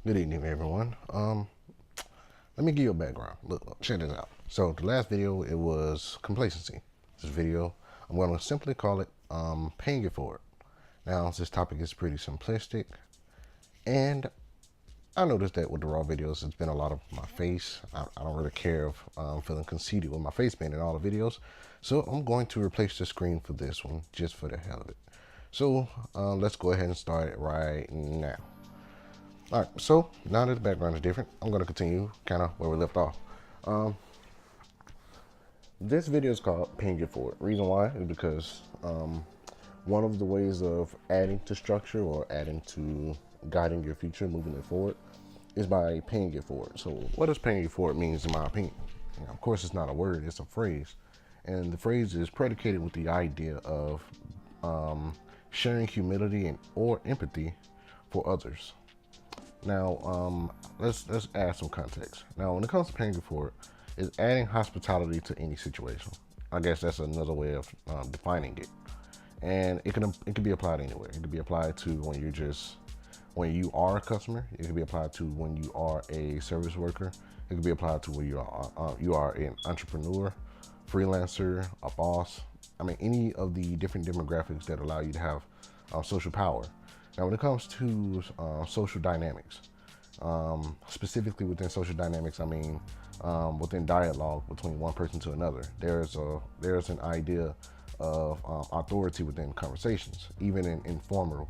Good evening, everyone. Let me give you a background. Look, check this out. So the last video, it was complacency. This video, I'm going to simply call it paying it forward. Now, this topic is pretty simplistic, and I noticed that with the raw videos, it's been a lot of my face. I don't really care if I'm feeling conceited with my face being in all the videos. So I'm going to replace the screen for this one, just for the hell of it. So let's go ahead and start it right now. All right, so now that the background is different, I'm going to continue kind of where we left off. This video is called Paying It Forward. Reason why is because one of the ways of adding to structure or adding to guiding your future, moving it forward, is by paying it forward. So what does paying it forward means in my opinion? You know, of course, it's not a word, it's a phrase. And the phrase is predicated with the idea of sharing humility and or empathy for others. Now, let's add some context. Now, when it comes to paying it forward, is adding hospitality to any situation. I guess that's another way of defining it, and it can be applied anywhere. It can be applied to when you are a customer. It can be applied to when you are a service worker. It can be applied to when you are an entrepreneur, freelancer, a boss. I mean, any of the different demographics that allow you to have social power. Now, when it comes to social dynamics, specifically within social dynamics, I mean within dialogue between one person to another, there's an idea of authority within conversations, even in informal,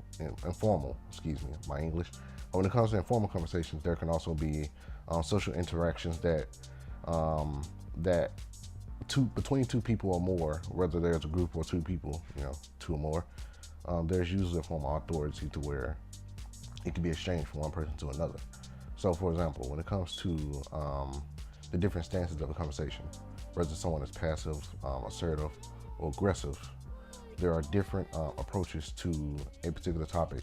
excuse me, my English. But when it comes to informal conversations, there can also be social interactions that between two people or more, whether there's a group or two people, two or more. There's usually a form of authority to where it can be exchanged from one person to another. So, for example, when it comes to the different stances of a conversation, whether someone is passive, assertive, or aggressive, there are different approaches to a particular topic,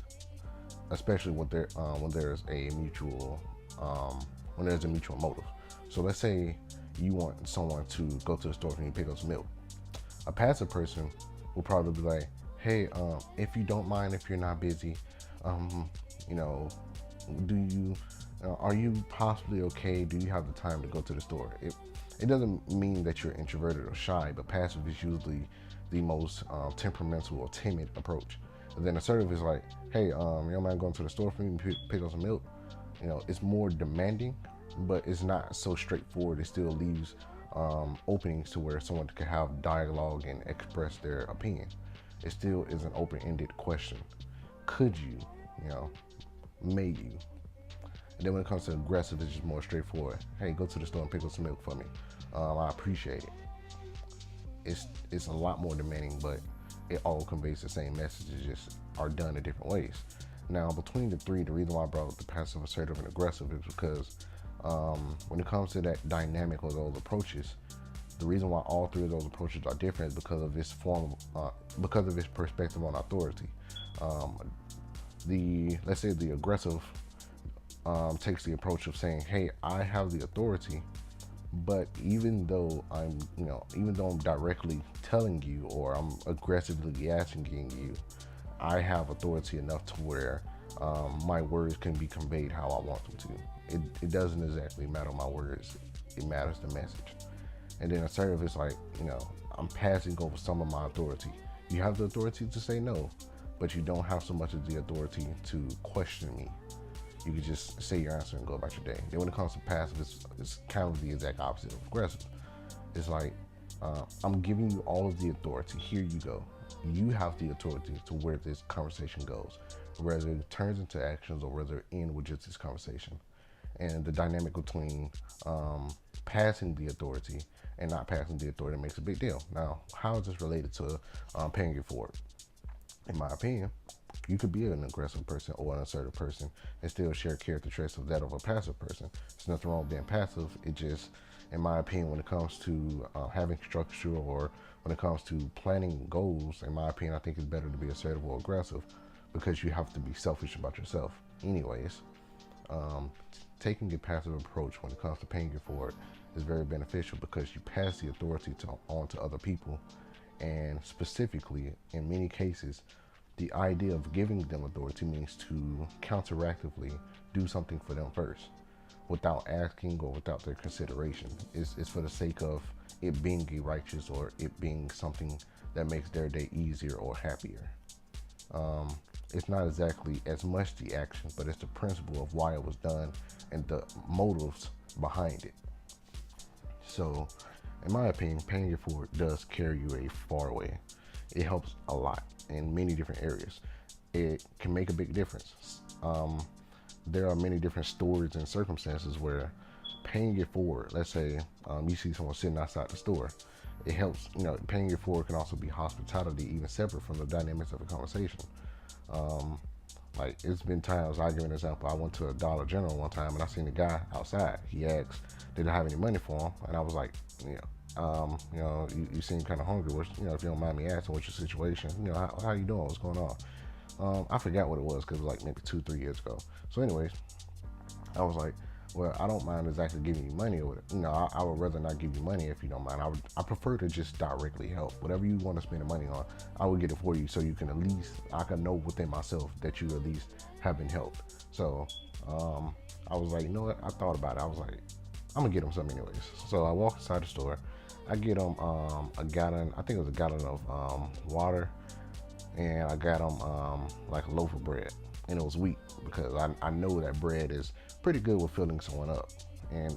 especially when there's a mutual motive. So, let's say you want someone to go to the store and you pick up some milk. A passive person will probably be like, hey, if you don't mind, if you're not busy, are you possibly okay? Do you have the time to go to the store? It doesn't mean that you're introverted or shy, but passive is usually the most temperamental or timid approach. And then assertive is like, hey, you don't mind going to the store for me and pick up some milk? It's more demanding, but it's not so straightforward. It still leaves openings to where someone can have dialogue and express their opinion. It still is an open-ended question. Could you, may you? And then when it comes to aggressive, it's just more straightforward. Hey, go to the store and pick up some milk for me. I appreciate it. It's a lot more demanding, but it all conveys the same message. It just are done in different ways. Now, between the three, the reason why I brought up the passive, assertive, and aggressive is because when it comes to that dynamic of those approaches, the reason why all three of those approaches are different is because of this perspective on authority. Let's say the aggressive takes the approach of saying, "Hey, I have the authority, but even though I'm directly telling you or I'm aggressively asking you, I have authority enough to where my words can be conveyed how I want them to. It doesn't exactly matter my words; it matters the message." And then assertive is like, I'm passing over some of my authority. You have the authority to say no, but you don't have so much of the authority to question me. You can just say your answer and go about your day. Then when it comes to passive, it's kind of the exact opposite of aggressive. It's like, I'm giving you all of the authority. Here you go. You have the authority to where this conversation goes, whether it turns into actions or whether it ends with just this conversation. And the dynamic between passing the authority and not passing the authority makes a big deal. Now, how is this related to paying it forward? In my opinion, you could be an aggressive person or an assertive person and still share character traits of that of a passive person. There's nothing wrong with being passive. It just, in my opinion, when it comes to having structure or when it comes to planning goals, in my opinion, I think it's better to be assertive or aggressive because you have to be selfish about yourself. Anyways, taking a passive approach when it comes to paying it forward is very beneficial because you pass the authority on to other people, and specifically in many cases The idea of giving them authority means to counteractively do something for them first without asking or without their consideration. It's for the sake of it being a righteous or it being something that makes their day easier or happier. It's not exactly as much the action, but it's the principle of why it was done and the motives behind it. So, in my opinion, paying it forward does carry you a far way. It helps a lot in many different areas. It can make a big difference. There are many different stories and circumstances where paying it forward, let's say you see someone sitting outside the store, it helps, paying it forward can also be hospitality, even separate from the dynamics of a conversation. Like it's been times, I'll give an example. I went to a Dollar General one time and I seen a guy outside. He asked, did I have any money for him? And I was like, you seem kind of hungry. If you don't mind me asking, what's your situation? How you doing? What's going on? I forgot what it was because it was like maybe 2-3 years ago. So anyways, I was like, well, I don't mind exactly giving you money or whatever. I would rather not give you money if you don't mind. I prefer to just directly help. Whatever you want to spend the money on, I will get it for you so you can at least, I can know within myself that you at least have been helped. So I was like, you know what? I thought about it. I was like, I'm going to get him something anyways. So I walk inside the store. I get him a gallon, I think it was a gallon of water. And I got him like a loaf of bread. And it was wheat because I know that bread is pretty good with filling someone up and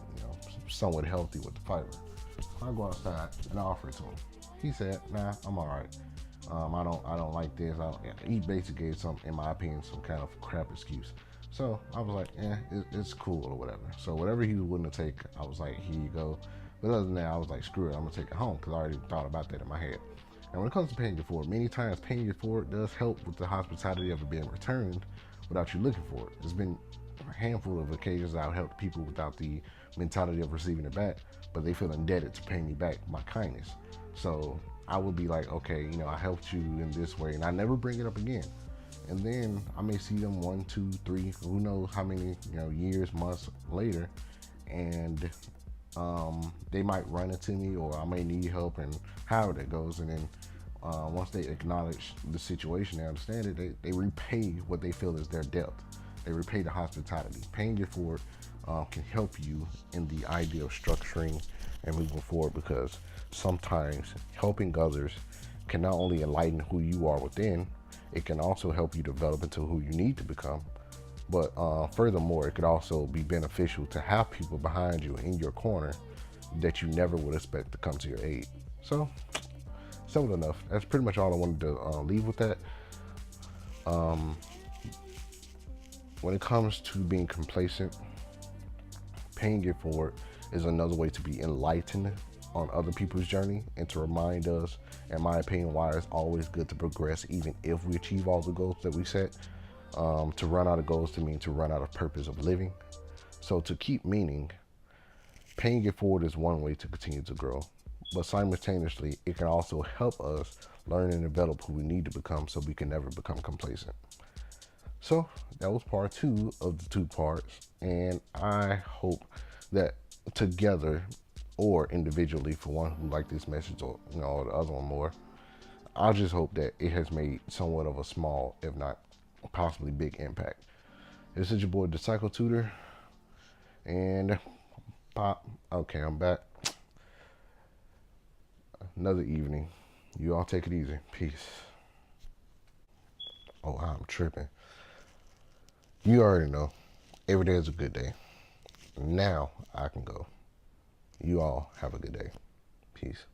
somewhat healthy with the fiber. I go outside and I offer it to him. He said, nah, I'm all right. I don't like this. He basically gave some, in my opinion, some kind of crap excuse. So I was like, it's cool or whatever. So whatever he was willing to take, I was like, here you go. But other than that, I was like, screw it, I'm gonna take it home because I already thought about that in my head. And when it comes to paying it forward, many times paying it forward does help with the hospitality of it being returned without you looking for it. There's been a handful of occasions I've helped people without the mentality of receiving it back, but they feel indebted to pay me back my kindness. So I would be like, okay, I helped you in this way, and I never bring it up again. And then I may see them 1, 2, 3, who knows how many years, months later, and they might run into me, or I may need help, and however that goes. And then once they acknowledge the situation, they understand it, they repay what they feel is their debt. They repay the hospitality. Paying it forward can help you in the idea of structuring and moving forward, because sometimes helping others can not only enlighten who you are within, it can also help you develop into who you need to become. But furthermore, it could also be beneficial to have people behind you in your corner that you never would expect to come to your aid. So, simple enough. That's pretty much all I wanted to leave with that. When it comes to being complacent, paying it forward is another way to be enlightened on other people's journey and to remind us, in my opinion, why it's always good to progress even if we achieve all the goals that we set. To run out of goals to mean to run out of purpose of living. So to keep meaning, paying it forward is one way to continue to grow. But simultaneously, it can also help us learn and develop who we need to become so we can never become complacent. So that was part 2 of the 2 parts. And I hope that together or individually, for one who liked this message or the other one more, I just hope that it has made somewhat of a small, if not possibly big impact. This is your boy, the PsychoTutor, and okay, I'm back. Another evening. You all take it easy. Peace. Oh, I'm tripping. You already know. Every day is a good day. Now I can go. You all have a good day. Peace.